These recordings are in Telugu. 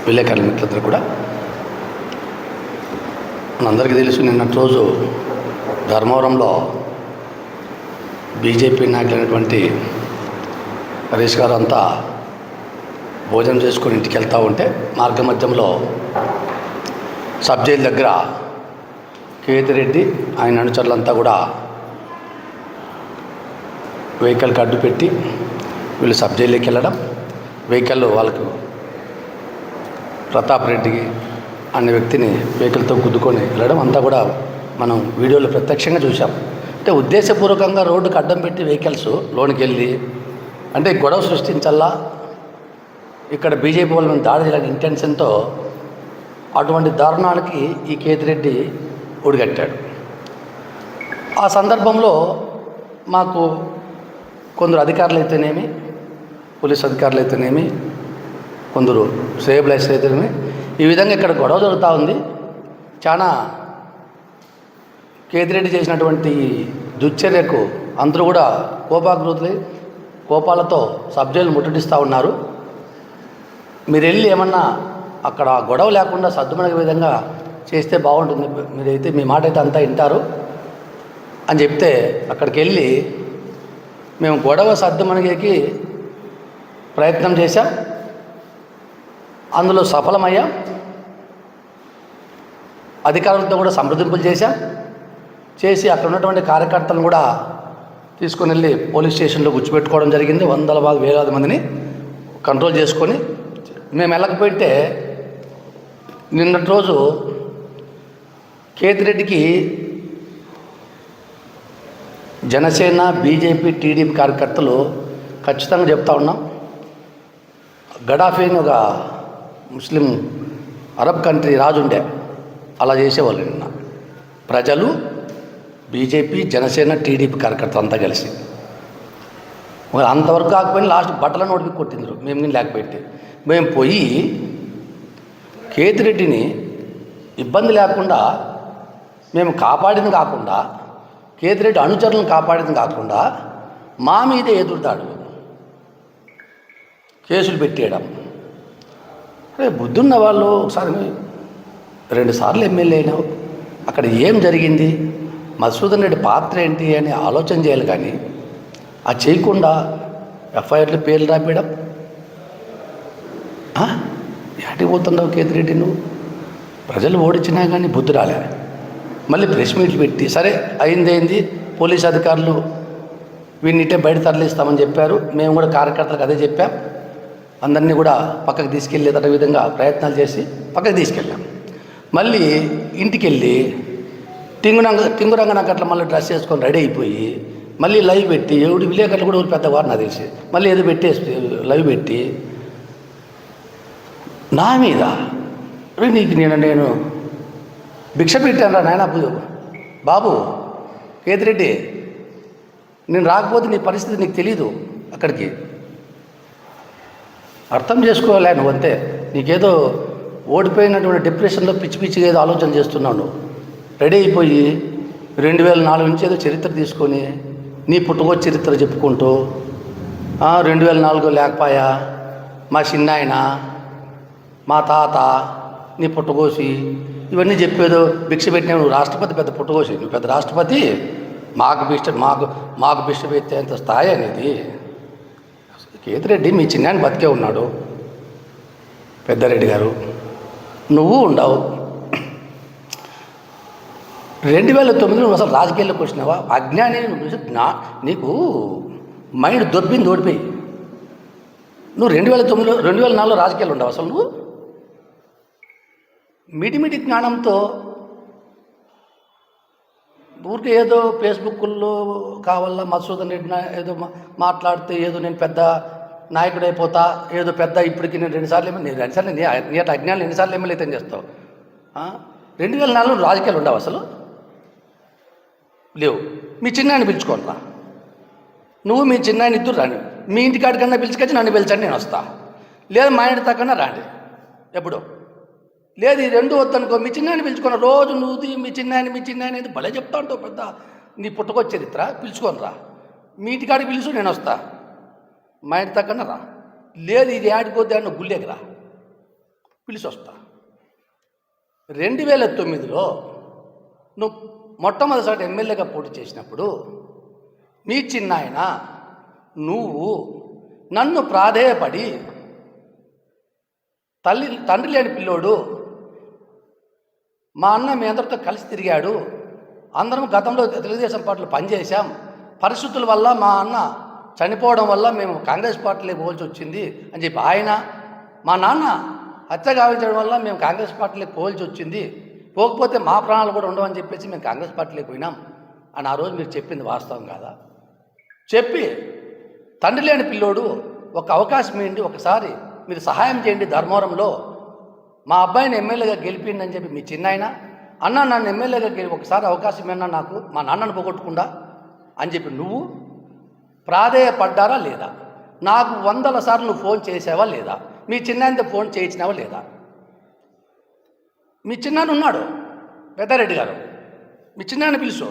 విలేకరుల మిత్రులందరూ కూడా మనందరికీ తెలుసు, నిన్నటి రోజు ధర్మవరంలో బీజేపీ నాయకులైనటువంటి హరీష్ గారు అంతా భోజనం చేసుకొని ఇంటికి వెళ్తూ ఉంటే మార్గ మధ్యంలో సబ్ జైలు దగ్గర కేతిరెడ్డి ఆయన అనుచరులంతా కూడా వెహికల్కి అడ్డు పెట్టి వీళ్ళు సబ్ జైలుకి వెళ్ళడం, వెహికల్ వాళ్ళకు ప్రతాప్ రెడ్డి అనే వ్యక్తిని వెహికల్తో గుద్దుకొని వెళ్ళడం అంతా కూడా మనం వీడియోలో ప్రత్యక్షంగా చూసాం. అంటే ఉద్దేశపూర్వకంగా రోడ్డుకు అడ్డం పెట్టి వెహికల్స్ లోనికి వెళ్ళి అంటే గొడవ సృష్టించల్లా, ఇక్కడ బీజేపీ వాళ్ళ మీద దాడి చేయాలని ఇంటెన్షన్తో అటువంటి దారుణానికి ఈ కేతిరెడ్డి ఒడిగట్టాడు. ఆ సందర్భంలో మాకు కొందరు అధికారులు అయితేనేమి, పోలీస్ అధికారులు అయితేనేమి, కొందరు శ్రేయబులైస్ అయితేనేమి, ఈ విధంగా ఇక్కడ గొడవ జరుగుతూ ఉంది. చాలా కేతిరెడ్డి చేసినటువంటి దుశ్చర్యకు అందరూ కూడా కోపాగ్రుతులై కోపాలతో సబ్ జైలు ముట్టడిస్తూ ఉన్నారు. మీరు వెళ్ళి ఏమన్నా అక్కడ గొడవ లేకుండా సర్దుమణిగే విధంగా చేస్తే బాగుంటుంది, మీరైతే మీ మాట అయితే అంతా వింటారు అని చెప్తే అక్కడికి వెళ్ళి మేము గొడవ సర్దుమణిగేకి ప్రయత్నం చేశాం, అందులో సఫలమయ్యాం. అధికారులతో కూడా సంప్రదింపులు చేసి అక్కడ ఉన్నటువంటి కార్యకర్తలను కూడా తీసుకొని వెళ్ళి పోలీస్ స్టేషన్లో కూర్చోబెట్టుకోవడం జరిగింది. వేలాది మందిని కంట్రోల్ చేసుకొని మేము వెళ్ళకపోతే నిన్నటి రోజు కేతిరెడ్డికి జనసేన, బీజేపీ, టీడీపీ కార్యకర్తలు ఖచ్చితంగా చెప్తా ఉన్నాం, గడాఫీ అని ఒక ముస్లిం అరబ్ కంట్రీ రాజు ఉండే, అలా చేసేవాళ్ళు. నిన్న ప్రజలు, బీజేపీ, జనసేన, టీడీపీ కార్యకర్తలు అంతా కలిసి అంతవరకు కాకపోయినా లాస్ట్ బట్టలను నోటికి కొట్టిండ్రు. మేము లేకపోతే మేము పోయి కేతిరెడ్డిని ఇబ్బంది లేకుండా మేము కాపాడింది కాకుండా, కేతిరెడ్డి అనుచరులను కాపాడింది కాకుండా మా మీదే ఎదురుదాడు, కేసులు పెట్టేయడం. అరే బుద్ధున్న వాళ్ళు ఒకసారి 2 సార్లు ఎమ్మెల్యే అయినావు, అక్కడ ఏం జరిగింది, మధుసూదన్ రెడ్డి పాత్ర ఏంటి అని ఆలోచన చేయాలి. కానీ అది చేయకుండా ఎఫ్ఐఆర్లు పేర్లు రాపేయడం, ఎక్కడికి పోతున్నావు కేతిరెడ్డి నువ్వు? ప్రజలు ఓడించినా కానీ బుద్ధి రాలే. మళ్ళీ ప్రెస్ మీట్లు పెట్టి సరే అయింది, పోలీస్ అధికారులు వీళ్ళనిటే బయట తరలిస్తామని చెప్పారు. మేము కూడా కార్యకర్తలకు అదే చెప్పాం, అందరినీ కూడా పక్కకు తీసుకెళ్ళేదట విధంగా ప్రయత్నాలు చేసి పక్కకు తీసుకెళ్ళాం. మళ్ళీ ఇంటికి వెళ్ళి టింగురంగ అట్లా మళ్ళీ డ్రెస్ చేసుకొని రెడీ అయిపోయి మళ్ళీ లైవ్ పెట్టి విలేకరులు కూడా పెద్దవారు నాకు తెలిసి మళ్ళీ ఏదో పెట్టేసి లైవ్ పెట్టి నా మీద నీకు నేను భిక్ష పెట్టాను రా నాయన బాబు కేతిరెడ్డి, నేను రాకపోతే నీ పరిస్థితి నీకు తెలీదు, అక్కడికి అర్థం చేసుకోలే నువ్వు, అంతే. నీకేదో ఓడిపోయినటువంటి డిప్రెషన్లో పిచ్చిగా ఏదో ఆలోచన చేస్తున్నావు. నువ్వు రెడీ అయిపోయి 2004 నుంచి ఏదో చరిత్ర తీసుకొని నీ పుట్టుకొచ్చి చరిత్ర చెప్పుకుంటూ 2004 లేకపోయా, మా చిన్నాయన, మా తాత, నీ పుట్టుకోసి ఇవన్నీ చెప్పేదో భిక్ష పెట్టినా. నువ్వు రాష్ట్రపతి పెద్ద పుట్టుకోసి, నువ్వు పెద్ద రాష్ట్రపతి, మాకు భిక్ష పెట్టేంత స్థాయి అనేది. కేతిరెడ్డి మీ చిన్నాయన బతికే ఉన్నాడు, పెద్దారెడ్డి గారు, నువ్వు ఉండవు. 2009 నువ్వు అసలు రాజకీయాల్లోకి వచ్చినావా? అజ్ఞాని నీకు మైండ్ దొబ్బింది ఓడిపోయి. నువ్వు 2004లో రాజకీయాలు ఉండవు అసలు. నువ్వు మిటి జ్ఞానంతో ఊరికే ఏదో ఫేస్బుక్లో కావాలా మధుసూదన్ రెడ్డి ఏదో మాట్లాడితే ఏదో నేను పెద్ద నాయకుడు అయిపోతా, ఏదో పెద్ద ఇప్పటికి నేను 2 సార్లు నీ అజ్ఞానం ఎన్నిసార్లు ఎమ్మెల్యే అయితే చేస్తావు? 2004లో రాజకీయాలు ఉండవు అసలు, లేవు. మీ చిన్నాయన పిలుచుకోనరా, నువ్వు మీ చిన్నాయన ఇద్దరు రాని, మీ ఇంటికాడికన్నా పిలుచుకొచ్చి నన్ను పిలిచండి, నేను వస్తా. లేదు మా ఇంటి తక్కన్నా రాండి ఎప్పుడు. లేదు ఈ 2 వద్దనుకో, మీ చిన్నాయన పిలుచుకున్న రోజు నువ్వు మీ చిన్నాయన ఇది భలే చెప్తా ఉంటావు, పెద్ద నీ పుట్టుకొచ్చే చరిత్ర పిలుచుకొని రా, మీ ఇంటికాడికి పిలుచు, నేను వస్తా. మా ఇంటి తక్కన రా, లేదు ఇది ఆడిపోద్ది అన్న గుళ్ళేకి రా. పిలిచి వస్తా. 2009లో నువ్వు మొట్టమొదటిసారి ఎమ్మెల్యేగా పోటీ చేసినప్పుడు మీ చిన్నాయన నువ్వు నన్ను ప్రాధేయపడి తండ్రి లేని పిల్లోడు, మా అన్న మీ అందరితో కలిసి తిరిగాడు, అందరం గతంలో తెలుగుదేశం పార్టీలో పనిచేశాం, పరిస్థితుల వల్ల మా అన్న చనిపోవడం వల్ల మేము కాంగ్రెస్ పార్టీలోకి పోవాల్సి వచ్చింది అని చెప్పి ఆయన, మా నాన్న హత్య గావించడం వల్ల మేము కాంగ్రెస్ పార్టీలోకి పోవాల్సి వచ్చింది, పోకపోతే మా ప్రాణాలు కూడా ఉండవని చెప్పేసి మేము కాంగ్రెస్ పార్టీలోకి పోయినాం అని ఆ రోజు మీరు చెప్పింది వాస్తవం కాదా? చెప్పి తండ్రి లేని పిల్లోడు ఒక అవకాశం ఏంటి, ఒకసారి మీరు సహాయం చేయండి, ధర్మవరంలో మా అబ్బాయిని ఎమ్మెల్యేగా గెలిపిండని చెప్పి మీ చిన్నాయన, అన్న నన్ను ఎమ్మెల్యేగా ఒకసారి అవకాశం ఏమన్నా నాకు, మా నాన్నను పోగొట్టకుండా అని చెప్పి నువ్వు ప్రాధేయపడ్డారా లేదా? నాకు 100 సార్లు నువ్వు ఫోన్ చేసావా లేదా? మీ చిన్నాయనతో ఫోన్ చేయించినావా లేదా? మీ చిన్నాయన ఉన్నాడు పెద్దారెడ్డి గారు, మీ చిన్నాయన పిలుచు.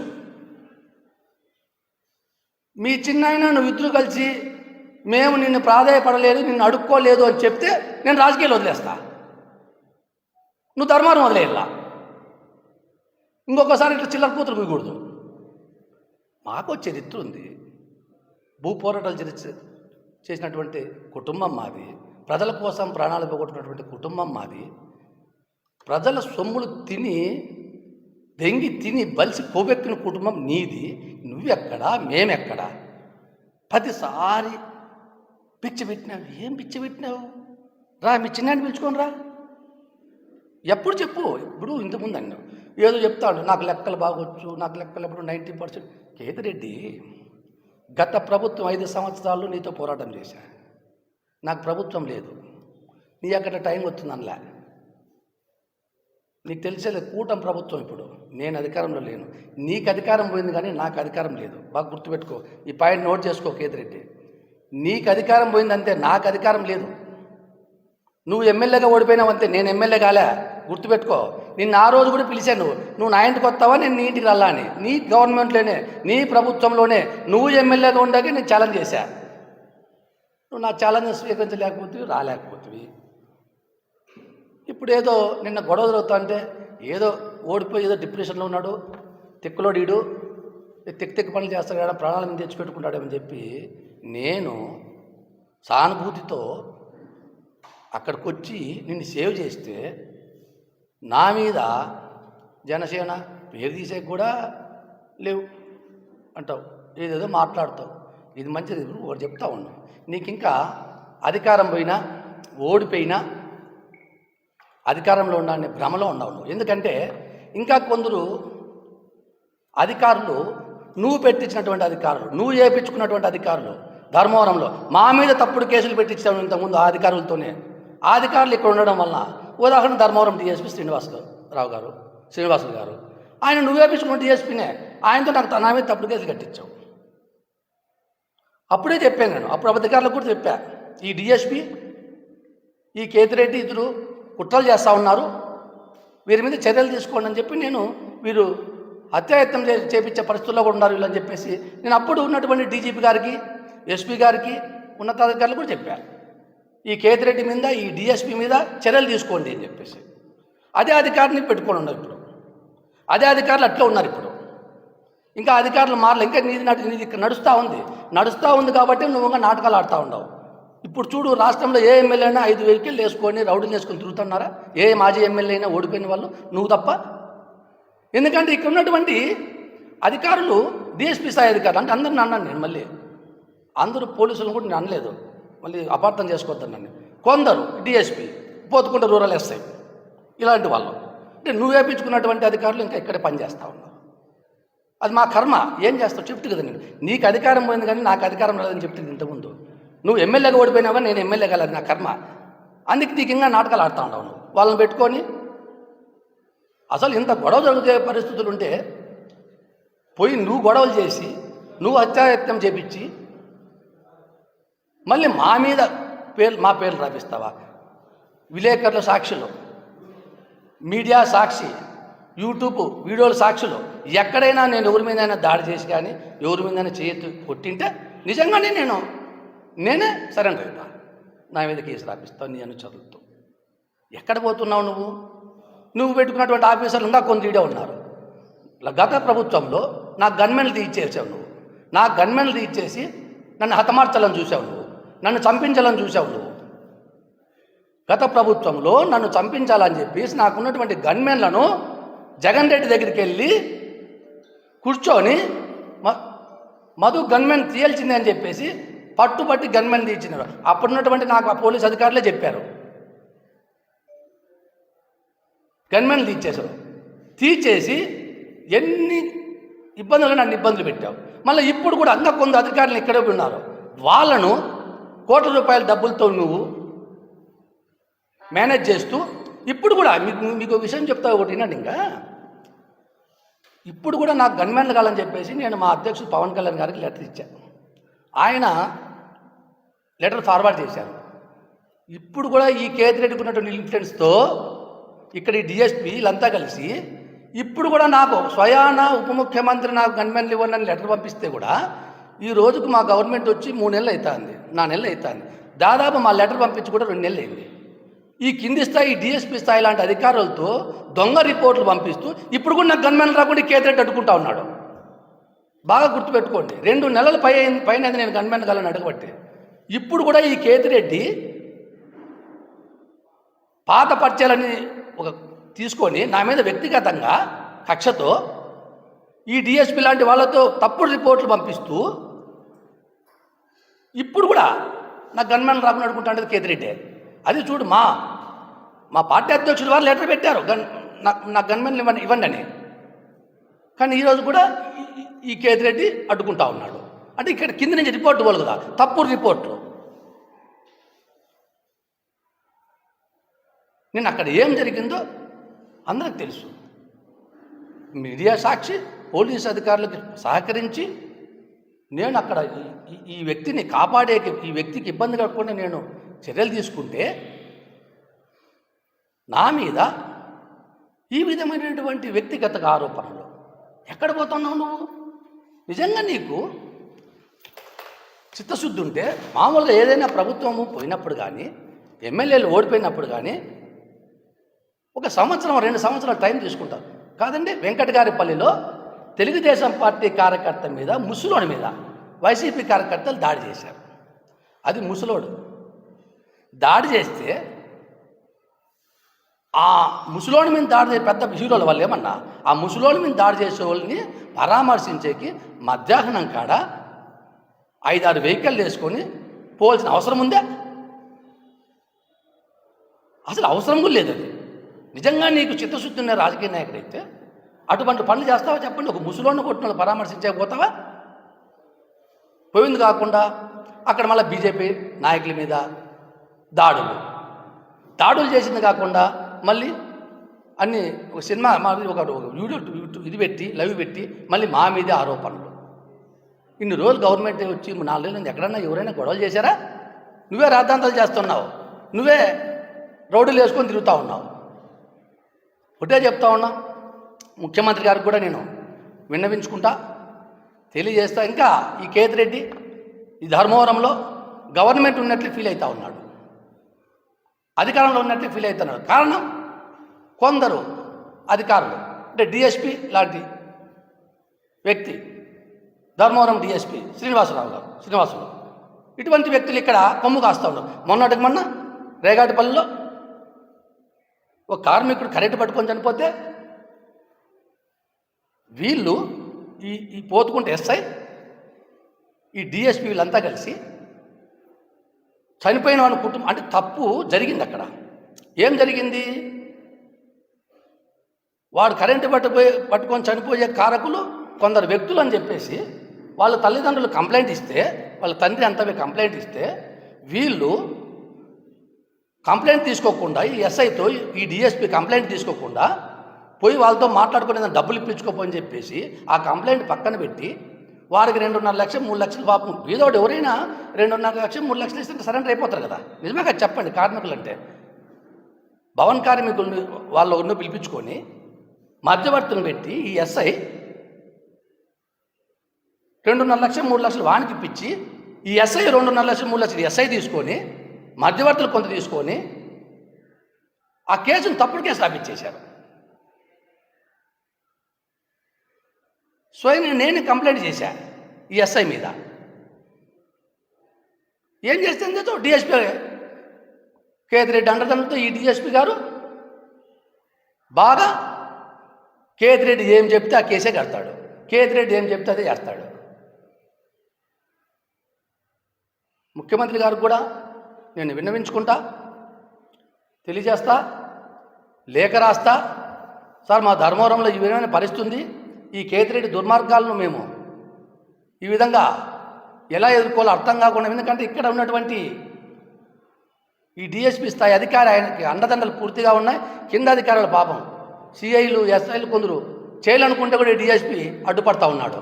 మీ చిన్నాయన నువ్వు ఇద్దరు కలిసి మేము నిన్ను ప్రాధేయపడలేదు, నిన్ను అడుక్కోలేదు అని చెప్తే నేను రాజకీయాలు వదిలేస్తా, నువ్వు ధర్మారం వదిలేయాల. ఇంకొకసారి ఇట్లా చిల్లర కూతురు పోయకూడదు. మాకు చరిత్ర ఉంది, భూ పోరాటాలు చేసినటువంటి కుటుంబం మాది, ప్రజల కోసం ప్రాణాలు పోగొట్టినటువంటి కుటుంబం మాది. ప్రజల సొమ్ములు తిని దెంగి తిని బలిసి పోబెక్కిన కుటుంబం నీది. నువ్వెక్కడా, మేమెక్కడా? ప్రతిసారి పిచ్చి పెట్టినావు. ఏం పిచ్చి పెట్టినావు? రా, మీ చిన్నాన్ని పిలుచుకొని రా. ఎప్పుడు చెప్పు. ఇప్పుడు ఇంతకుముందు అన్నావు ఏదో చెప్తాడు, నాకు లెక్కలు బాగొచ్చు, నాకు లెక్కలు ఎప్పుడు 90%. కేతిరెడ్డి, గత ప్రభుత్వం 5 సంవత్సరాలు నీతో పోరాటం చేశా. నాకు ప్రభుత్వం లేదు, నీ అక్కడ టైం వచ్చిందనిలే. నీకు తెలిసేది కూటమి ప్రభుత్వం. ఇప్పుడు నేను అధికారంలో లేను, నీకు అధికారం పోయింది కానీ నాకు అధికారం లేదు. బాగా గుర్తుపెట్టుకో, ఈ పాయింట్ నోట్ చేసుకో కేతిరెడ్డి. నీకు అధికారం పోయిందంతే, నాకు అధికారం లేదు. నువ్వు ఎమ్మెల్యేగా ఓడిపోయినావు అంతే, నేను ఎమ్మెల్యే కాలే. గుర్తుపెట్టుకో. నిన్ను ఆ రోజు కూడా పిలిచాను, నువ్వు నా ఇంటికి వస్తావా, నేను నీ ఇంటికి వెళ్ళా అని. నీ గవర్నమెంట్లోనే, నీ ప్రభుత్వంలోనే నువ్వు ఎమ్మెల్యేగా ఉండగా నేను ఛాలెంజ్ చేశా. నువ్వు నా ఛాలెంజ్ స్వీకరించలేకపోతే రాలేకపోతుంది. ఇప్పుడు ఏదో నిన్న గొడవ జరుగుతా అంటే ఏదో ఓడిపోయి ఏదో డిప్రెషన్లో ఉన్నాడు, తిక్కులోడీడు, తిక్కు పనులు చేస్తాడు కదా, ప్రాణాలను తెచ్చిపెట్టుకుంటాడేమని చెప్పి నేను సానుభూతితో అక్కడికి వచ్చి నిన్ను సేవ్ చేస్తే నా మీద జనసేన పేరు తీసే కూడా లేవు అంటావు, ఏదేదో మాట్లాడతావు. ఇది మంచిది. ఒకటి చెప్తా ఉన్నావు, నీకు ఇంకా అధికారం పోయినా ఓడిపోయినా అధికారంలో ఉండాలనే భ్రమలో ఉండవు నువ్వు. ఎందుకంటే ఇంకా కొందరు అధికారులు, నువ్వు పెట్టించినటువంటి అధికారులు, నువ్వు చేయించుకున్నటువంటి అధికారులు ధర్మవరంలో మా మీద తప్పుడు కేసులు పెట్టించావు ఇంతకుముందు ఆ అధికారులతోనే. ఆ అధికారులు ఇక్కడ ఉండడం వల్ల, ఉదాహరణ ధర్మవరం డిఎస్పీ శ్రీనివాసులు గారు, ఆయన నువ్వు వేయించుకున్న డిఎస్పీనే, ఆయనతో నాకు నా మీద తప్పుడు కేసులు కట్టించావు. అప్పుడే చెప్పాను నేను, అప్పుడు అధికారులకు కూడా చెప్పా, ఈ డిఎస్పీ ఈ కేతిరెడ్డి ఇద్దరు కుట్రలు చేస్తూ ఉన్నారు, వీరి మీద చర్యలు తీసుకోండి అని చెప్పి నేను, వీరు హత్యాయత్నం చేపించే పరిస్థితుల్లో కూడా ఉన్నారు వీళ్ళని చెప్పేసి నేను అప్పుడు ఉన్నటువంటి డీజీపీ గారికి, ఎస్పీ గారికి, ఉన్నతాధికారులు కూడా చెప్పాను, ఈ కేతిరెడ్డి మీద, ఈ డిఎస్పీ మీద చర్యలు తీసుకోండి అని చెప్పేసి. అదే అధికారిని పెట్టుకొని ఉన్నారు ఇప్పుడు, అదే అధికారులు అట్లా ఉన్నారు ఇప్పుడు. ఇంకా అధికారులు మారలే, ఇంకా నీది ఇక్కడ నడుస్తూ ఉంది కాబట్టి నువ్వు ఇంకా నాటకాలు ఆడుతూ ఉండవు. ఇప్పుడు చూడు, రాష్ట్రంలో ఏ ఎమ్మెల్యే అయినా 5 వెహికల్ వేసుకొని రౌడీలు వేసుకొని తిరుగుతున్నారా? ఏ మాజీ ఎమ్మెల్యే అయినా ఓడిపోయిన వాళ్ళు నువ్వు తప్ప. ఎందుకంటే ఇక్కడ ఉన్నటువంటి అధికారులు డిఎస్పీ స్థాయి అధికారులు అంటే అందరిని అన్నాను నేను. మళ్ళీ అందరూ పోలీసులను కూడా నేను అనలేదు, మళ్ళీ అపార్థం చేసుకోవద్దని నన్ను. కొందరు డిఎస్పీ, పోతుకుంటే రూరల్ ఎస్ఐ, ఇలాంటి వాళ్ళు అంటే నువ్వు వేయించుకున్నటువంటి అధికారులు ఇంకా ఇక్కడే పనిచేస్తూ ఉన్నావు. అది మా కర్మ. ఏం చేస్తావు చెప్తు కదా. నేను నీకు అధికారం పోయింది కానీ నాకు అధికారం లేదని చెప్తుంది ఇంతకుముందు. నువ్వు ఎమ్మెల్యేగా ఓడిపోయినావా, నేను ఎమ్మెల్యే కాలేదు, నా కర్మ. అందుకే నీకు ఇంకా నాటకాలు ఆడుతూ ఉంటావు నువ్వు వాళ్ళని పెట్టుకొని. అసలు ఇంత గొడవ జరిగే పరిస్థితులు ఉంటే పోయి నువ్వు గొడవలు చేసి, నువ్వు హత్యాయత్నం చేపించి మళ్ళీ మా మీద మా పేర్లు రాపిస్తావా? విలేకరుల సాక్షులు, మీడియా సాక్షి, యూట్యూబ్ వీడియోల సాక్షులు, ఎక్కడైనా నేను ఎవరి మీదైనా దాడి చేసి కానీ ఎవరి మీదైనా చేయెత్తి కొట్టింటే నిజంగానే నేనే సరెండర్ అవుతా, నా మీద కేసు రాపిస్తాను నీ అనుచరులతో. ఎక్కడ పోతున్నావు నువ్వు పెట్టుకున్నటువంటి ఆఫీసర్లు ఇంకా కొంత ఉన్నారు. గత ప్రభుత్వంలో నా గన్మెన్లు తీయించేసావు నువ్వు. నా గన్మెన్లు తీయించేసి నన్ను హతమార్చాలని చూసావు నువ్వు. నన్ను చంపించాలని చూసావు నువ్వు. గత ప్రభుత్వంలో నన్ను చంపించాలని చెప్పేసి నాకున్నటువంటి గన్మెన్లను జగన్ రెడ్డి దగ్గరికి వెళ్ళి కూర్చొని మధు గన్మెన్ తీయాల్సిందే అని చెప్పేసి పట్టుబట్టి గన్మెన్ తీయించినారు. అప్పుడున్నటువంటి నాకు ఆ పోలీస్ అధికారులే చెప్పారు, గన్మెన్లు తీసేశారు. తీసేసి ఎన్ని ఇబ్బందులు నన్ను ఇబ్బందులు పెట్టావు. మళ్ళీ ఇప్పుడు కూడా ఇంకా కొంత అధికారులు ఇక్కడే ఉన్నారు. వాళ్ళను కోట్ల రూపాయల డబ్బులతో నువ్వు మేనేజ్ చేస్తూ ఇప్పుడు కూడా మీకు విషయం చెప్తా ఒకటి వినండి. ఇంకా ఇప్పుడు కూడా నాకు గన్మెన్లు కావాలని చెప్పేసి నేను మా అధ్యక్షుడు పవన్ కళ్యాణ్ గారికి లెటర్ ఇచ్చాను. ఆయన లెటర్ ఫార్వర్డ్ చేశారు. ఇప్పుడు కూడా ఈ కేతిరెడ్డికి ఉన్నటువంటి ఇన్ఫ్లుయెన్స్తో ఇక్కడ ఈ డిఎస్పీ వీళ్ళంతా కలిసి ఇప్పుడు కూడా నాకు స్వయాన ఉప ముఖ్యమంత్రి నాకు గన్మెన్లు ఇవ్వనని లెటర్ పంపిస్తే కూడా ఈ రోజుకు మా గవర్నమెంట్ వచ్చి 3 నెలలు అవుతుంది, 4 నెలలు అవుతుంది. దాదాపు మా లెటర్ పంపించి కూడా 2 నెలలు అయింది. ఈ కింది స్థాయి డిఎస్పీ స్థాయి లాంటి అధికారులతో దొంగ రిపోర్ట్లు పంపిస్తూ ఇప్పుడు కూడా నాకు గన్మెన్లు రాకుండా కేతిరెడ్డి అడ్డుకుంటా ఉన్నాడు. బాగా గుర్తుపెట్టుకోండి, 2 నెలల పైన నేను గన్మెన్ కాలని అడగబట్టి ఇప్పుడు కూడా ఈ కేతిరెడ్డి పాత పరిచయాలని ఒక తీసుకొని నా మీద వ్యక్తిగతంగా కక్షతో ఈ డిఎస్పీ లాంటి వాళ్ళతో తప్పుడు రిపోర్ట్లు పంపిస్తూ ఇప్పుడు కూడా నాకు గన్మెన్ రాకుండా అడుగుకుంటా కేతిరెడ్డి. అది చూడు, మా పార్టీ అధ్యక్షుడు వారు లెటర్ పెట్టారు నాకు గన్మెన్లు ఇవ్వండి అని. కానీ ఈరోజు కూడా ఈ కేతిరెడ్డి అడ్డుకుంటా ఉన్నాడు. అంటే ఇక్కడ కింద నుంచి రిపోర్టు వాళ్ళు కదా తప్పుడు రిపోర్ట్లు. నేను అక్కడ ఏం జరిగిందో అందరికి తెలుసు. మీడియా సాక్షి, పోలీసు అధికారులకు సహకరించి నేను అక్కడ ఈ వ్యక్తిని కాపాడే, ఈ వ్యక్తికి ఇబ్బంది కాకుండా నేను చర్యలు తీసుకుంటే నా మీద ఈ విధమైనటువంటి వ్యక్తిగత ఆరోపణలు ఎక్కడ పోతున్నావు నువ్వు? నిజంగా నీకు చిత్తశుద్ధి ఉంటే మామూలుగా ఏదైనా ప్రభుత్వము పోయినప్పుడు కానీ ఎమ్మెల్యేలు ఓడిపోయినప్పుడు కానీ 1 సంవత్సరం 2 సంవత్సరాలు టైం తీసుకుంటారు. కాదండి, వెంకటగారిపల్లిలో తెలుగుదేశం పార్టీ కార్యకర్త మీద, ముసలోడి మీద వైసీపీ కార్యకర్తలు దాడి చేశారు. అది ముసలోడు దాడి చేస్తే ఆ ముసలోడి మీద దాడి చేసే పెద్ద హీరోల వాళ్ళు ఏమన్నా ఆ ముసలోడి మీద దాడి చేసే వాళ్ళని పరామర్శించేకి మధ్యాహ్నం కాడ 5-6 వెహికల్ వేసుకొని పోవాల్సిన అవసరం ఉందా? అసలు అవసరం కూడా లేదు. అది నిజంగా నీకు చిత్తశుద్ధి ఉన్న రాజకీయ నాయకుడైతే అటువంటి పనులు చేస్తావా చెప్పండి? ఒక ముసలోడిని కొట్టిన వాళ్ళు పరామర్శించకపోతావా? పోయింది కాకుండా అక్కడ మళ్ళీ బీజేపీ నాయకుల మీద దాడులు చేసింది కాకుండా మళ్ళీ అన్ని ఒక సినిమా ఒక వీడియో ఇది పెట్టి లైవ్ పెట్టి మళ్ళీ మా మీదే ఆరోపణలు. ఇన్ని రోజులు గవర్నమెంట్ వచ్చి 4 నెలలు ఎక్కడన్నా ఎవరైనా గొడవలు చేశారా? నువ్వే రాద్ధాంతాలు చేస్తున్నావు, నువ్వే రౌడీలు వేసుకొని తిరుగుతూ ఉన్నావు. ఒకటే చెప్తా ఉన్నా, ముఖ్యమంత్రి గారికి కూడా నేను విన్నవించుకుంటా, తెలియజేస్తా. ఇంకా ఈ కేతిరెడ్డి ఈ ధర్మవరంలో గవర్నమెంట్ ఉన్నట్లు ఫీల్ అవుతూ ఉన్నాడు, అధికారంలో ఉన్నట్లు ఫీల్ అవుతున్నాడు. కారణం కొందరు అధికారులు, అంటే డిఎస్పీ లాంటి వ్యక్తి, ధర్మవరం డిఎస్పీ శ్రీనివాసులు ఇటువంటి వ్యక్తులు ఇక్కడ కొమ్ము కాస్తూ ఉన్నారు. మొన్న రేగాటిపల్లిలో ఒక కార్మికుడు కరెంటు పట్టుకొని చనిపోతే వీళ్ళు ఈ పోతుకుంటే ఎస్ఐ ఈ డిఎస్పీ వీళ్ళంతా కలిసి చనిపోయిన వాళ్ళ కుటుంబం, అంటే తప్పు జరిగింది అక్కడ. ఏం జరిగింది? వాడు కరెంటు పట్టుకొని చనిపోయే కారకులు కొందరు వ్యక్తులు అని చెప్పేసి వాళ్ళ తల్లిదండ్రులు కంప్లైంట్ ఇస్తే, వాళ్ళ తండ్రి అంతా కంప్లైంట్ ఇస్తే వీళ్ళు కంప్లైంట్ తీసుకోకుండా, ఈ ఎస్ఐతో ఈ డిఎస్పీ కంప్లైంట్ తీసుకోకుండా పోయి వాళ్ళతో మాట్లాడుకునే డబ్బులు ఇప్పించుకోపోని చెప్పేసి ఆ కంప్లైంట్ పక్కన పెట్టి వారికి 2.5 లక్షలు 3 లక్షలు పాపం వీధోడు ఎవరైనా 2.5 లక్షలు 3 లక్షలు ఇస్తే సరెండర్ అయిపోతారు కదా. నిజమే కదా చెప్పండి? కార్మికులు అంటే భవన్ కార్మికులను వాళ్ళను పిలిపించుకొని మధ్యవర్తులను పెట్టి ఈ ఎస్ఐ 2.5 లక్షలు 3 లక్షలు వానికి ఇప్పించి ఈ ఎస్ఐ 2.5 లక్షలు 3 లక్షలు ఎస్ఐ తీసుకొని మధ్యవర్తులు కొంత తీసుకొని ఆ కేసును తప్పుడు కేసు రాపించేశారు. స్వయం నేను కంప్లైంట్ చేశాను ఈ ఎస్ఐ మీద. ఏం చేస్తుందో డిఎస్పీ కేతిరెడ్డి అండదండలతో ఈ డిఎస్పీ గారు బాగా కేతిరెడ్డి ఏం చెప్తే ఆ కేసే కడతాడు, కేతిరెడ్డి ఏం చెప్తే అదే చేస్తాడు. ముఖ్యమంత్రి గారికి కూడా నేను విన్నవించుకుంటా, తెలియజేస్తా, లేఖ రాస్తా. సార్, మా ధర్మవరంలో ఈ విధమైన పరిస్థితి, ఈ కేతిరెడ్డి దుర్మార్గాలను మేము ఈ విధంగా ఎలా ఎదుర్కోవాలో అర్థం కాకుండా, ఎందుకంటే ఇక్కడ ఉన్నటువంటి ఈ డిఎస్పీ స్థాయి అధికారి ఆయనకి అండదండలు పూర్తిగా ఉన్నాయి. కింద అధికారుల పాపం సిఐలు ఎస్ఐలు కొందరు చేయాలనుకుంటే కూడా ఈ డిఎస్పీ అడ్డుపడతా ఉన్నాడు.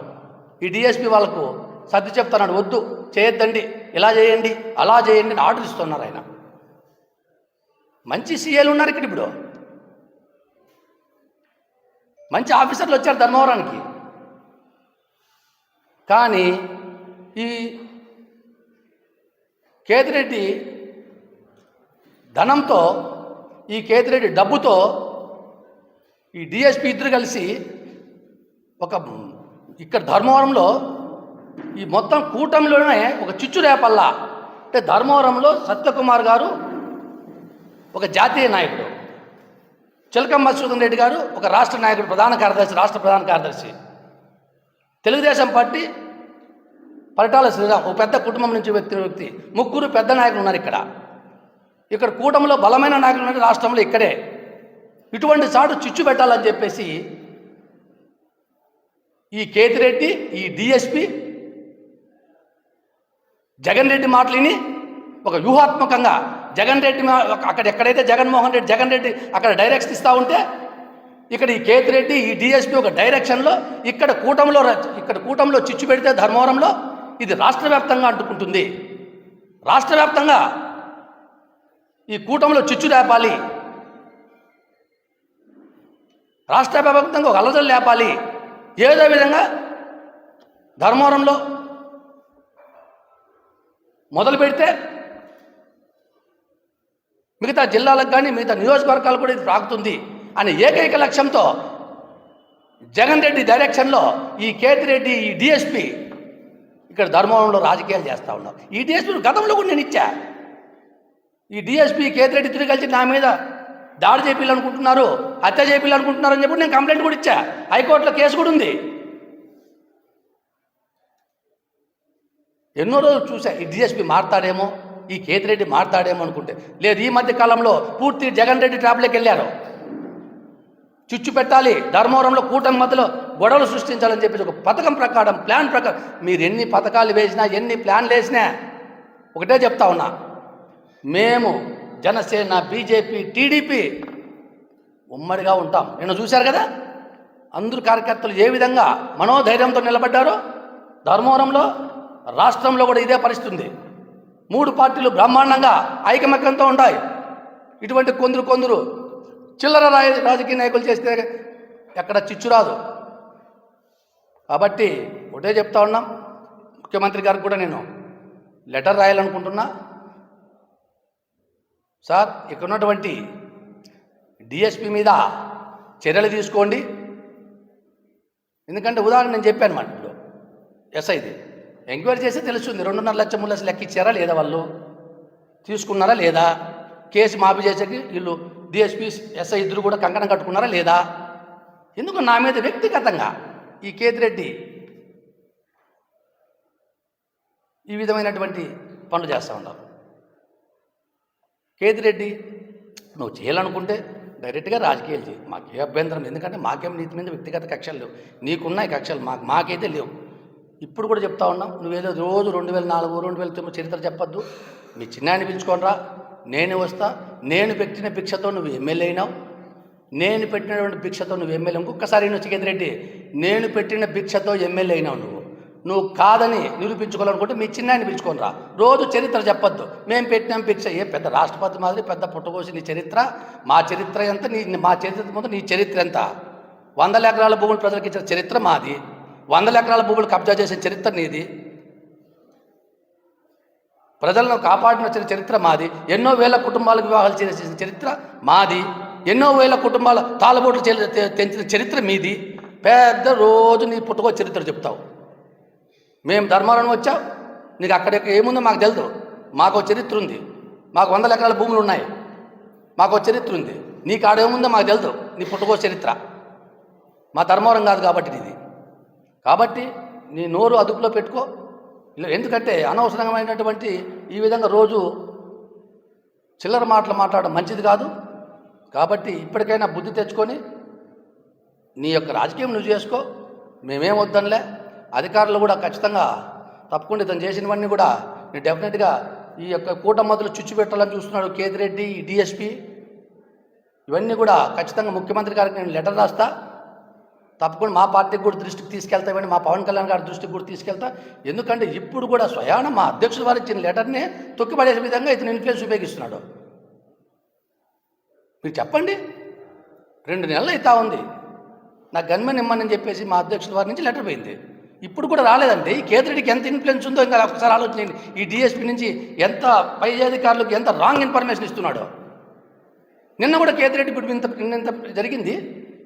ఈ డిఎస్పీ వాళ్ళకు సర్ది చెప్తున్నాడు, వద్దు చేయొద్దండి, ఇలా చేయండి అలా చేయండి అని ఆర్డర్ ఇస్తున్నారు. ఆయన మంచి సిఐలు ఉన్నారు ఇక్కడ, ఇప్పుడు మంచి ఆఫీసర్లు వచ్చారు ధర్మవరానికి. కానీ ఈ కేతిరెడ్డి ధనంతో, ఈ కేతిరెడ్డి డబ్బుతో ఈ డిఎస్పీ ఇద్దరు కలిసి ఒక ఇక్కడ ధర్మవరంలో ఈ మొత్తం కూటమిలోనే ఒక చిచ్చు రేపల్లా. అంటే ధర్మవరంలో సత్యకుమార్ గారు ఒక జాతీయ నాయకుడు, చిలకం మధుసూదన్ రెడ్డి గారు ఒక రాష్ట్ర నాయకుడు, ప్రధాన కార్యదర్శి, రాష్ట్ర ప్రధాన కార్యదర్శి. తెలుగుదేశం పార్టీ పరిటాల శ్రీరామ్ ఒక పెద్ద కుటుంబం నుంచి వ్యక్తి, ముగ్గురు పెద్ద నాయకులు ఉన్నారు ఇక్కడ. ఇక్కడ కూటమిలో బలమైన నాయకులు ఉన్నారు రాష్ట్రంలో ఇక్కడే. ఇటువంటి చాటు చిచ్చు పెట్టాలని చెప్పేసి ఈ కేతిరెడ్డి, ఈ డిఎస్పి జగన్ రెడ్డి మాటలిని ఒక వ్యూహాత్మకంగా జగన్ రెడ్డి అక్కడ ఎక్కడైతే జగన్ రెడ్డి అక్కడ డైరెక్షన్ ఇస్తూ ఉంటే, ఇక్కడ ఈ కేతిరెడ్డి, ఈ డిఎస్పి ఒక డైరెక్షన్లో ఇక్కడ కూటమిలో చిచ్చు పెడితే ధర్మవరంలో ఇది రాష్ట్ర వ్యాప్తంగా అంటుకుంటుంది. రాష్ట్ర వ్యాప్తంగా ఈ కూటమిలో చిచ్చు లేపాలి, రాష్ట్ర వ్యాప్తంగా ఒక అల్లజలు లేపాలి. ఏదో విధంగా ధర్మవరంలో మొదలు పెడితే మిగతా జిల్లాలకు కానీ మిగతా నియోజకవర్గాలు కూడా ఇది ప్రాగుతుంది అనే ఏకైక లక్ష్యంతో జగన్ రెడ్డి డైరెక్షన్లో ఈ కేతిరెడ్డి, ఈ డిఎస్పి ఇక్కడ ధర్మవరంలో రాజకీయాలు చేస్తూ ఉన్నారు. ఈ డిఎస్పీ గతంలో కూడా నేను ఇచ్చా. ఈ డిఎస్పీ కేతిరెడ్డి తిరిగి కలిసి నా మీద దాడి చేయాలనుకుంటున్నారు, హత్య చేయాలనుకుంటున్నారు అని చెప్పి నేను కంప్లైంట్ కూడా ఇచ్చా. హైకోర్టులో కేసు కూడా ఉంది. ఎన్నో రోజులు చూసా ఈ డిఎస్పీ మారతాడేమో, ఈ కేతిరెడ్డి మారతాడేమో అనుకుంటే లేదు. ఈ మధ్య కాలంలో పూర్తి జగన్ రెడ్డి ట్రాప్లోకి వెళ్ళారు. చిచ్చు పెట్టాలి, ధర్మవరంలో కూటమి మధ్యలో గొడవలు సృష్టించాలని చెప్పేసి ఒక పథకం ప్రకారం, ప్లాన్ ప్రకారం మీరు ఎన్ని పథకాలు వేసినా, ఎన్ని ప్లాన్లు వేసినా ఒకటే చెప్తా ఉన్నా, మేము జనసేన, బీజేపీ, టీడీపీ ఉమ్మడిగా ఉంటాం. నిన్న చూశారు కదా అందరూ కార్యకర్తలు ఏ విధంగా మనోధైర్యంతో నిలబడ్డారో. ధర్మవరంలో, రాష్ట్రంలో కూడా ఇదే పరిస్థితి ఉంది. 3 పార్టీలు బ్రహ్మాండంగా ఐకమత్యంతో ఉంటాయి. ఇటువంటి కొందరు చిల్లర రాజకీయ నాయకులు చేస్తే ఎక్కడ చిచ్చు రాదు. కాబట్టి ఒకటే చెప్తా ఉన్నాం, ముఖ్యమంత్రి గారికి కూడా నేను లెటర్ రాయాలనుకుంటున్నా. సార్, ఇక్కడ ఉన్నటువంటి డిఎస్పీ మీద చర్యలు తీసుకోండి. ఎందుకంటే ఉదాహరణ నేను చెప్పాను మాట, ఇప్పుడు ఎస్ఐది ఎంక్వైరీ చేస్తే తెలుస్తుంది 2.5 లక్షల 3 లక్షలు లెక్క ఇచ్చారా లేదా, వాళ్ళు తీసుకున్నారా లేదా, కేసు మాఫీ చేసేకి వీళ్ళు డిఎస్పీ, ఎస్ఐ ఇద్దరు కూడా కంకణం కట్టుకున్నారా లేదా. ఎందుకు నా మీద వ్యక్తిగతంగా ఈ కేతిరెడ్డి ఈ విధమైనటువంటి పనులు చేస్తూ ఉన్నారు. కేతిరెడ్డి, నువ్వు చేయాలనుకుంటే డైరెక్ట్గా రాజకీయాలు చేయి, మాకే అభ్యంతరం. ఎందుకంటే మాకేం నీతి మీద వ్యక్తిగత కక్షలు లేవు, నీకున్నాయి కక్షలు, మాకైతే లేవు. ఇప్పుడు కూడా చెప్తా ఉన్నాం, నువ్వేదో రోజు 2004, 2009 చరిత్ర చెప్పొద్దు. మీ చిన్నాయని పిలుచుకోనరా, నేనే వస్తా. నేను పెట్టిన భిక్షతో నువ్వు ఎమ్మెల్యే అయినావు, నేను పెట్టినటువంటి భిక్షతో నువ్వు ఎమ్మెల్యే. ఇంకొకసారి నువ్వు కేతిరెడ్డి, నేను పెట్టిన భిక్షతో ఎమ్మెల్యే అయినావు. నువ్వు కాదని నిరూపించుకోవాలనుకుంటే మీ చిన్నాయని పిలుచుకోనరా. రోజు చరిత్ర చెప్పొద్దు, మేము పెట్టినాం భిక్ష. ఏ పెద్ద రాష్ట్రపతి మాదిరి పెద్ద పుట్టకోసి నీ చరిత్ర, మా చరిత్ర ఎంత, మా చరిత్ర ముందు నీ చరిత్ర ఎంత. 100 ఎకరాల భూములు ప్రజలకు ఇచ్చిన చరిత్ర మాది, 100 ఎకరాల భూములు కబ్జా చేసిన చరిత్ర నీది. ప్రజలను కాపాడిన చరిత్ర మాది. ఎన్నో వేల కుటుంబాలకు వివాహాలు చేసిన చరిత్ర మాది. ఎన్నో వేల కుటుంబాల తాళబోట్లు తెంచిన చరిత్ర మీది. పెద్ద రోజు నీ పుట్టుకో చరిత్ర చెప్తావు. మేము ధర్మవరం వచ్చావు, నీకు అక్కడ ఏముందో మాకు తెలుదు. మాకు చరిత్ర ఉంది, మాకు 100 ఎకరాల భూములు ఉన్నాయి, మాకు చరిత్ర ఉంది. నీకు ఆడేముందో మాకు తెలుదు. నీ పుట్టుకో చరిత్ర మా ధర్మవరం కాదు కాబట్టి ఇది. కాబట్టి నీ నోరు అదుపులో పెట్టుకో. ఎందుకంటే అనవసరమైనటువంటి ఈ విధంగా రోజు చిల్లర మాటలు మాట్లాడడం మంచిది కాదు. కాబట్టి ఇప్పటికైనా బుద్ధి తెచ్చుకొని నీ యొక్క రాజకీయం నువ్వు చేసుకో. మేమేం వద్దనిలే. అధికారులు కూడా ఖచ్చితంగా తప్పకుండా ఇతను చేసినవన్నీ కూడా నేను డెఫినెట్గా ఈ యొక్క కూటమతులు చుచ్చు పెట్టాలని చూస్తున్నాడు కేతిరెడ్డి, డిఎస్పీ, ఇవన్నీ కూడా ఖచ్చితంగా ముఖ్యమంత్రి గారికి నేను లెటర్ రాస్తా. తప్పకుండా మా పార్టీకి కూడా దృష్టికి తీసుకెళ్తా, ఇవన్నీ మా పవన్ కళ్యాణ్ గారి దృష్టికి కూడా తీసుకెళ్తా. ఎందుకంటే ఇప్పుడు కూడా స్వయాన మా అధ్యక్షుడు వారు ఇచ్చిన లెటర్ని తొక్కిపడేసే విధంగా ఇతను ఇన్ఫ్లుయెన్స్ ఉపయోగిస్తున్నాడు. మీరు చెప్పండి. 2 నెలలు అవుతా ఉంది నాకు గన్మెన్ ఇమ్మని చెప్పేసి మా అధ్యక్షుడు వారి నుంచి లెటర్ పోయింది. ఇప్పుడు కూడా రాలేదంటే ఈ కేతిరెడ్డికి ఎంత ఇన్ఫ్లుయెన్స్ ఉందో ఇంకా ఒకసారి ఆలోచించండి. ఈ డిఎస్పీ నుంచి ఎంత పై అధికారులకు ఎంత రాంగ్ ఇన్ఫర్మేషన్ ఇస్తున్నాడో. నిన్న కూడా కేతిరెడ్డి ఇప్పుడు ఇంత జరిగింది.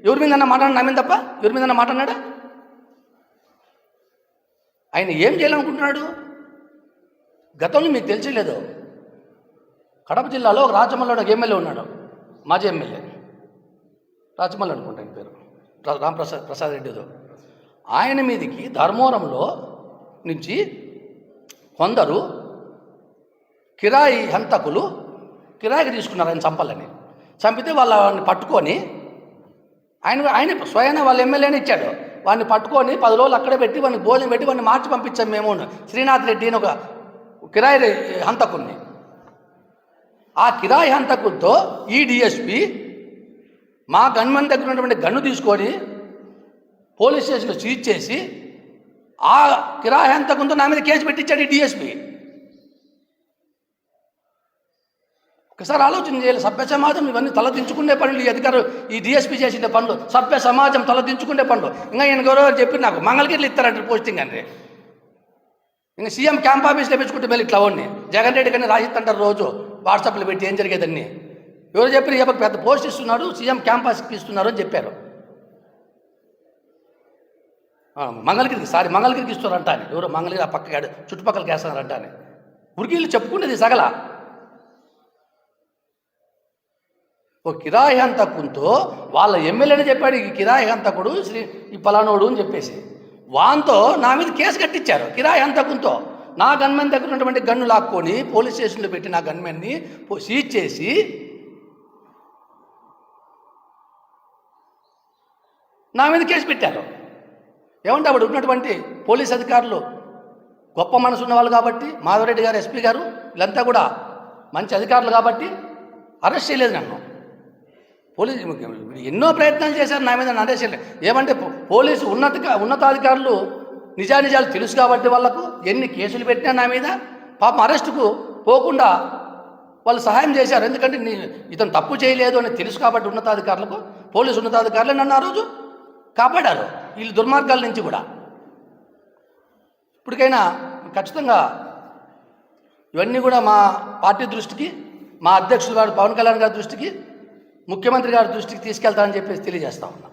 ఎవరి మీద మాట్లాడినా నా మీద తప్ప ఎవరి మీద మాట్లాడినాడా? ఆయన ఏం చేయాలనుకుంటున్నాడు? గతంలో మీకు తెలియలేదు, కడప జిల్లాలో ఒక రాచమల్లిలో ఒక ఎమ్మెల్యే ఉన్నాడు, మాజీ ఎమ్మెల్యే రాచమల్లి అనుకుంటా ఆయన పేరు, ప్రసాద్ రెడ్డిదో. ఆయన మీదకి ధర్మవరంలో నుంచి కొందరు కిరాయి హంతకులు కిరాయికి తీసుకున్నారు ఆయన చంపాలని. చంపితే వాళ్ళని పట్టుకొని ఆయన స్వయాన వాళ్ళ ఎమ్మెల్యేని ఇచ్చాడు. వాడిని పట్టుకొని 10 రోజులు అక్కడే పెట్టి వాడిని భోజనం పెట్టి వాడిని మార్చి పంపించాం మేము. శ్రీనాథ్ రెడ్డి అని ఒక కిరాయి హంతకుని. ఆ కిరాయి హంతకులతో ఈ డిఎస్పీ మా గన్మెన్ దగ్గర ఉన్నటువంటి గన్ను తీసుకొని పోలీస్ స్టేషన్లో సీజ్ చేసి ఆ కిరాయి హంతకులతో నా మీద కేసు పెట్టించాడు ఈ డిఎస్పీ. ఒకసారి ఆలోచన చేయాలి. సభ్య సమాజం ఇవన్నీ తలదించుకునే పనులు ఈ అధికారులు, ఈ డిఎస్పీ చేసిన పనులు సభ్య సమాజం తలదించుకునే పనులు. ఇంకా ఈయన గౌరవ చెప్పి నాకు మంగళగిరిలు ఇస్తారంటే పోస్టింగ్ అంటే ఇంకా సీఎం క్యాంప్ ఆఫీస్లో పెంచుకుంటే మళ్ళీ ఇట్లా వాడిని జగన్ రెడ్డి కానీ రాసిస్తుంటారు రోజు వాట్సాప్లో పెట్టి ఏం జరిగేదన్నీ. ఎవరు చెప్పి రేపు పెద్ద పోస్ట్ ఇస్తున్నాడు సీఎం క్యాంప్ ఆఫీస్కి ఇస్తున్నారు అని చెప్పారు. మంగళగిరికి ఇస్తున్నారంట అని. ఎవరో మంగళగిరి ఆ పక్క చుట్టుపక్కలకి వేస్తున్నారంట అని ఉరికిళ్ళు చెప్పుకునేది సగల. ఓ కిరాయి హంతకునితో వాళ్ళ ఎమ్మెల్యేని చెప్పాడు ఈ కిరాయి హంతకుడు ఈ పలానోడు అని చెప్పేసి వాంతో నా మీద కేసు కట్టించారు. కిరాయి హంతకునితో నా గన్మెన్ దగ్గర ఉన్నటువంటి గన్ను లాక్కొని పోలీస్ స్టేషన్లో పెట్టి నా గన్మెన్ని సీజ్ చేసి నా మీద కేసు పెట్టారు. ఏమంటే అప్పుడు ఉన్నటువంటి పోలీస్ అధికారులు గొప్ప మనసు ఉన్నవాళ్ళు కాబట్టి, మాధవరెడ్డి గారు ఎస్పీ గారు వీళ్ళంతా కూడా మంచి అధికారులు కాబట్టి అరెస్ట్ చేయలేదు నన్ను. పోలీసు ఎన్నో ప్రయత్నాలు చేశారు నా మీద అరెస్ట్ చేయలేదు. ఏమంటే పోలీసు ఉన్నతాధికారులు నిజానిజాలు తెలుసు కాబట్టి వాళ్ళకు ఎన్ని కేసులు పెట్టినా నా మీద పాపం అరెస్టుకు పోకుండా వాళ్ళు సహాయం చేశారు. ఎందుకంటే ఇతను తప్పు చేయలేదు అని తెలుసు కాబట్టి ఉన్నతాధికారులకు, పోలీసు ఉన్నతాధికారులు నన్ను ఆ రోజు కాపాడారు వీళ్ళు దుర్మార్గాల నుంచి కూడా. ఇప్పటికైనా ఖచ్చితంగా ఇవన్నీ కూడా మా పార్టీ దృష్టికి, మా అధ్యక్షులు గారు పవన్ కళ్యాణ్ గారి దృష్టికి, ముఖ్యమంత్రి గారి దృష్టికి తీసుకెళ్తానని చెప్పేసి తెలియజేస్తా ఉన్నా.